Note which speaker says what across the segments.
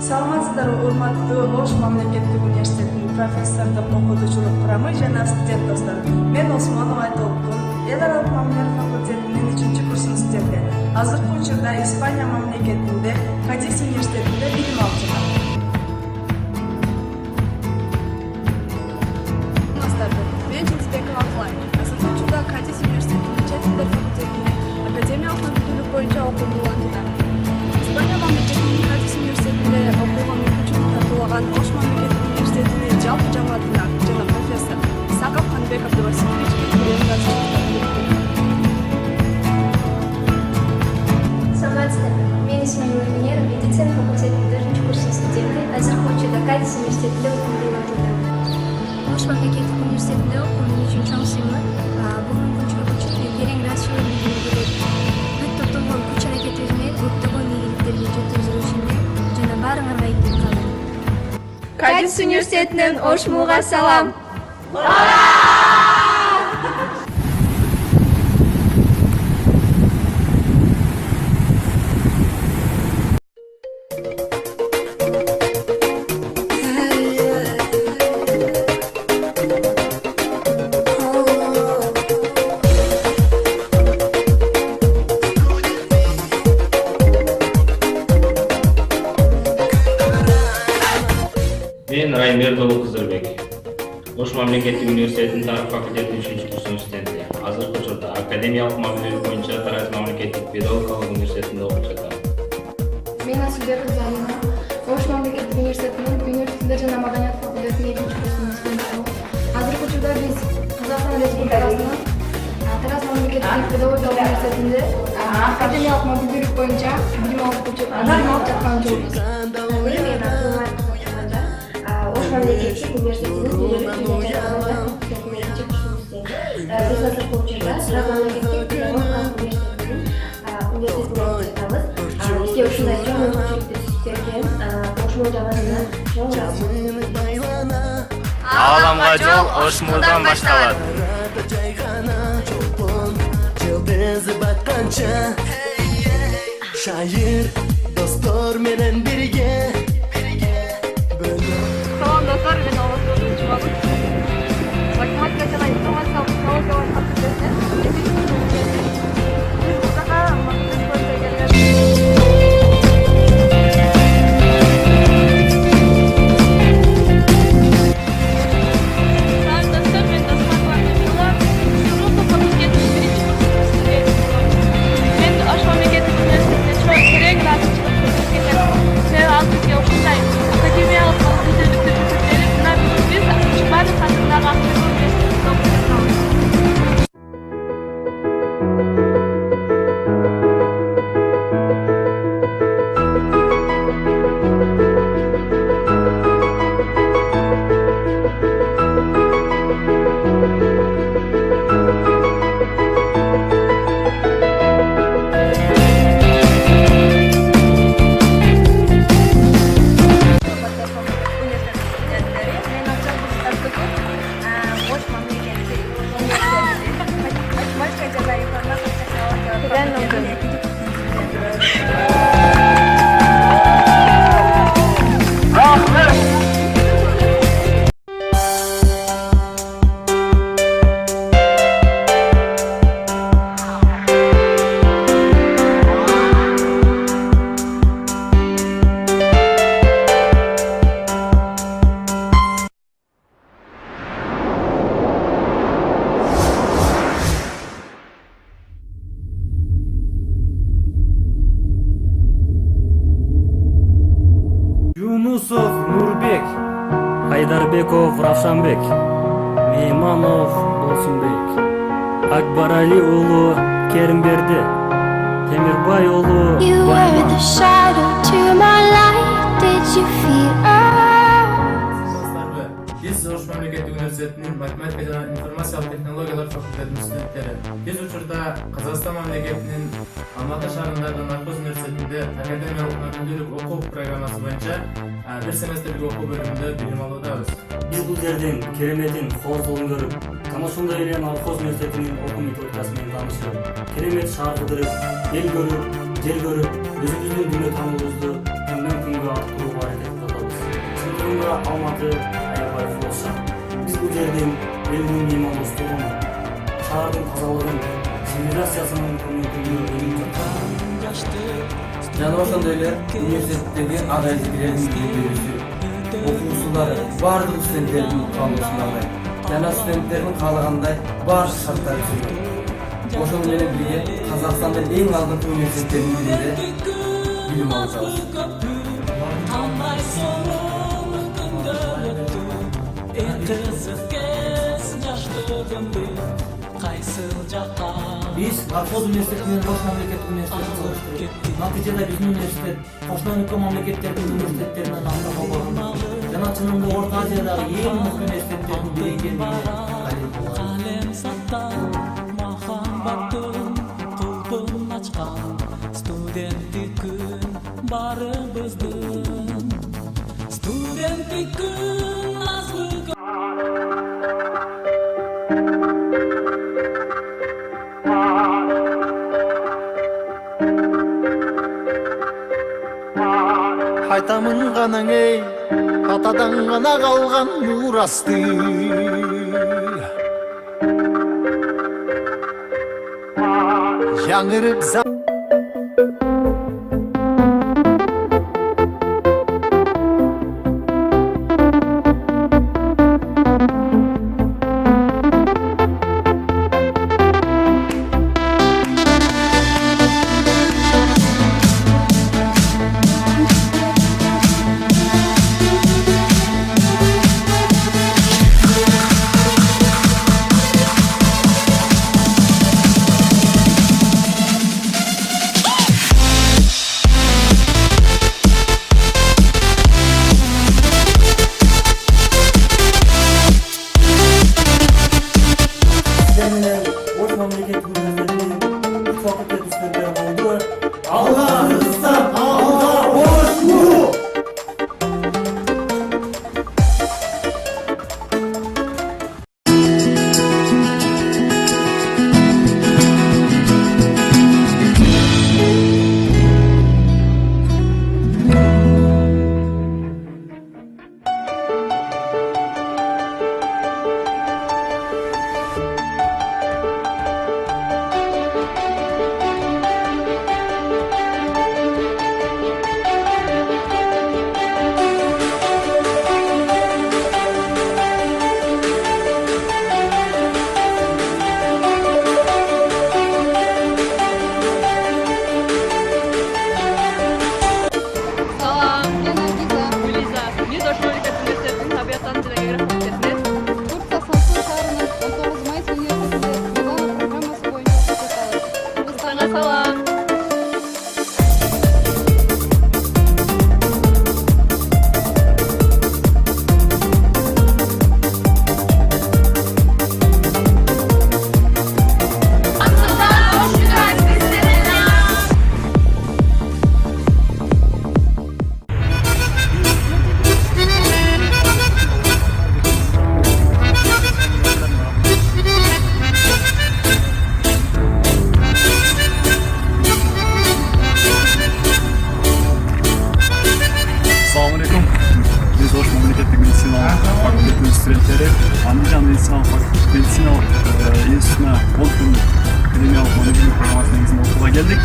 Speaker 1: Саламатсыздарбы, урматтуу Ош мамлекеттик университетинин профессордук окутуучулук курамы жана студент достор. Мен Осмонова Айтолкун, эл аралык мамилелер факультетинин 3-курсунун студенти. Азыркы учурда Испания мамлекетинде Кадис университетинде билим алып жатам. Мен Жеңисбекова Аклай. Азыркы учурда Кадис университетинин чет тилдер факультетинде академиялык мамлекеттүүлүк боюнча окууну улантам. Испания мамлекетинин Кадис университетинде окууга мүмкүнчүлүк тартуулаган Ош мамлекеттик университетинин жалпы жамаатына жана профессор Исаков Ханбек Абдувасиловичке
Speaker 2: Саламатсыздарбы, мен исмим Гүлнер, медицина факультетинин 4-курсунун студенти. Азыркы учурда Кадис университетинде окууну улантам. Ош мамлекеттик университетинде окуунун үчүн чоң сыймык, бул мүмкүнчүлүк үчүн терең расчет керек. Бүт топтолгон күч аракетибиз менен көптөгөн ийгиликтерге жеткизүү ишинде жана баарыңарга ийгилик каалайм.
Speaker 3: Кадис университетинен Ош мууга салам.
Speaker 4: Мен Раймердолу Кызырбек. Ош мамлекеттик университетинин тарых факультетинин 3-курсунун студенти. Азыркы учурда академиялык мамилелер боюнча Тараз мамлекеттик педагогикалык университетинде окуп жатам.
Speaker 5: Мен Асылбек Кызалина. Ош мамлекеттик университетинин өнөр тилдер жана маданият факультетинин 2-курсунун студенти. Азыркы учурда биз Казакстан Республикасынын Тараз мамлекеттик педагогикалык университетинде академиялык мамилелер боюнча билим алып жаткан жолубуз.
Speaker 2: Ош мамлекеттик университетинин Биз азыркы учурда Тараз мамлекеттик педагогикалык университетинин жатабыз. Бизге ушундай чоң мүмкүнчүлүктү берген Ош муу жамаатына чоң рахмат.
Speaker 4: Ааламга жол Ош муудан башталат.
Speaker 6: Жылдызы батканча шайыр достор менен бирге.
Speaker 3: Салам достор, мен Албек Жумабек. Математика жана информациялык технологиялар факультетинен 2-курсунун студенти. Биз бул жака максат боюнча келген. Салам достор, мен Досматова Намила. Журналистика факультетинин 1-курсунун студенти. Мен Ош мамлекеттик университетинде чоң терең разычылык көрсөткөндө себеби ал бизге ушундай академиялык мамилелерди берип, мына биз баардык сатырдагы активдүү университетте окуп жатабыз.
Speaker 7: Юнусов Нурбек, Хайдарбеков Равшанбек, Мейманов Болсунбек, Акбарали уулу Керимберди, Темирбай уулу
Speaker 8: You were the shadow to my light. Did you feel us?
Speaker 9: Биз Ош мамлекеттик университетинин математика жана информациялык технологиялар факультетинин студенттери. Биз учурда Казакстан мамлекетинин Алматы шаарындагы Наркоз университетинде академиялык мамилелик окуу программасы боюнча бир семестрдик окуу бөлүмүндө билим алуудабыз.
Speaker 7: Биз бул жердин кереметин колдон көрүп, жана ошондой эле Наркоз университетинин окуу методикасы менен таанышып, керемет шаар кыдырып, эл көрүп, жер көрүп, өзүбүздүн дүйнө таануубузду көңілге арттыруға әрекет атабыз. Сыныптарында Алматы, Аябай, Флоша. Біз бұл жерден елдің меймандостығын, шаһардың тазалығын, цивилизациясының көңіл
Speaker 10: Жана ошондой эле университеттеги агайдыкилердин билим берүүсү, окуучулары бардык студенттердин каалоосуна жана студенттердин каалагандай баардык шарттары түзүлгөн. Ошону менен бирге Казакстандын эң алдыңкы университеттеринин биринде билим алып жатабыз.
Speaker 11: Биз Нархоз университети менен Ош мамлекеттик университетин салыштырып, натыйжада биздин университет кошуна өлкө мамлекеттердин университеттеринен артта калбаган жана чынында Орто Азиядагы эң мыкты университеттердин бири экенин далил
Speaker 6: Айтамын ғанаң ей, атадан ғана қалған мурасты. Жаңырып
Speaker 7: Oş Memleketi Üniversitesi'nin fakülte üstünde oldu.
Speaker 6: Allah rızktan, Allah boş mu?
Speaker 12: Andijan Medisina Enstitüsü'ne 10 günlük akademiyalik modellik programması negizinde okuğa geldik.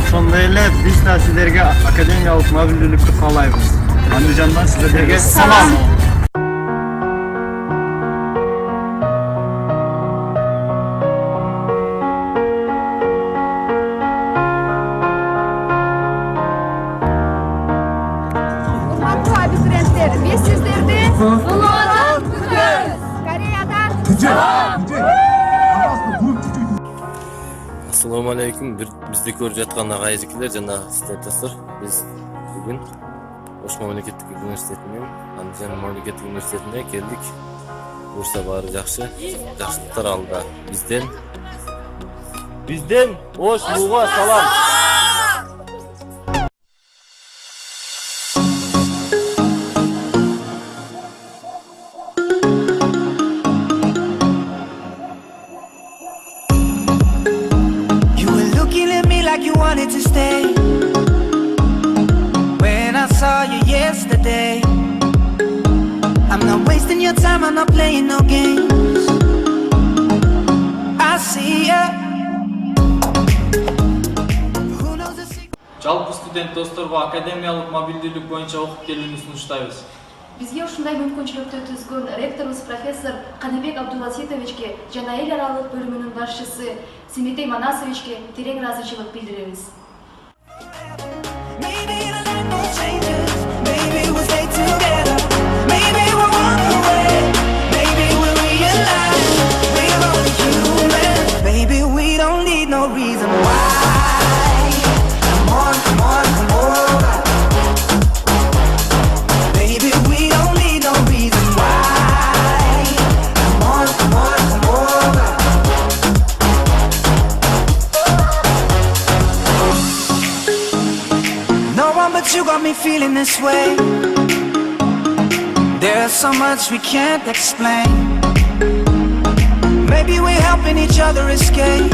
Speaker 13: Ошондой эле биз да сиздерге академиялык мобилдүүлүктү каалайбыз.
Speaker 12: Andijan'dan sizlerge salam.
Speaker 1: Урматтуу абитуриенттер, биз сиздерди Улуудан күтөбүз. Кореядан
Speaker 14: Assalamu alaikum. Bizde көрүп жаткан агайжикилер жана студенттер. Биз бүгүн Ош мамлекеттик университетинин Andijan мамлекеттик университетине келдик. Буюрса баары жакшы. Жакшылыктар алда. Бизден Ош мууга салам.
Speaker 15: You wanted to stay when your time, I'm not playing no games. I see ya. Who knows the secret?
Speaker 16: Жалпы студент досторго академиялык мобилдүүлүк боюнча окуп келүүнү сунуштайбыз.
Speaker 5: Бизге ушундай мүмкүнчүлүктү түзгөн ректорубуз профессор Каныбек Абдуласитовичке жана эл аралык бөлүмүнүн башчысы Симетей Манасовичке терең ыраазычылык билдиребиз.
Speaker 15: But you got me feeling this way. There's so much we can't explain. Maybe we're helping each other escape.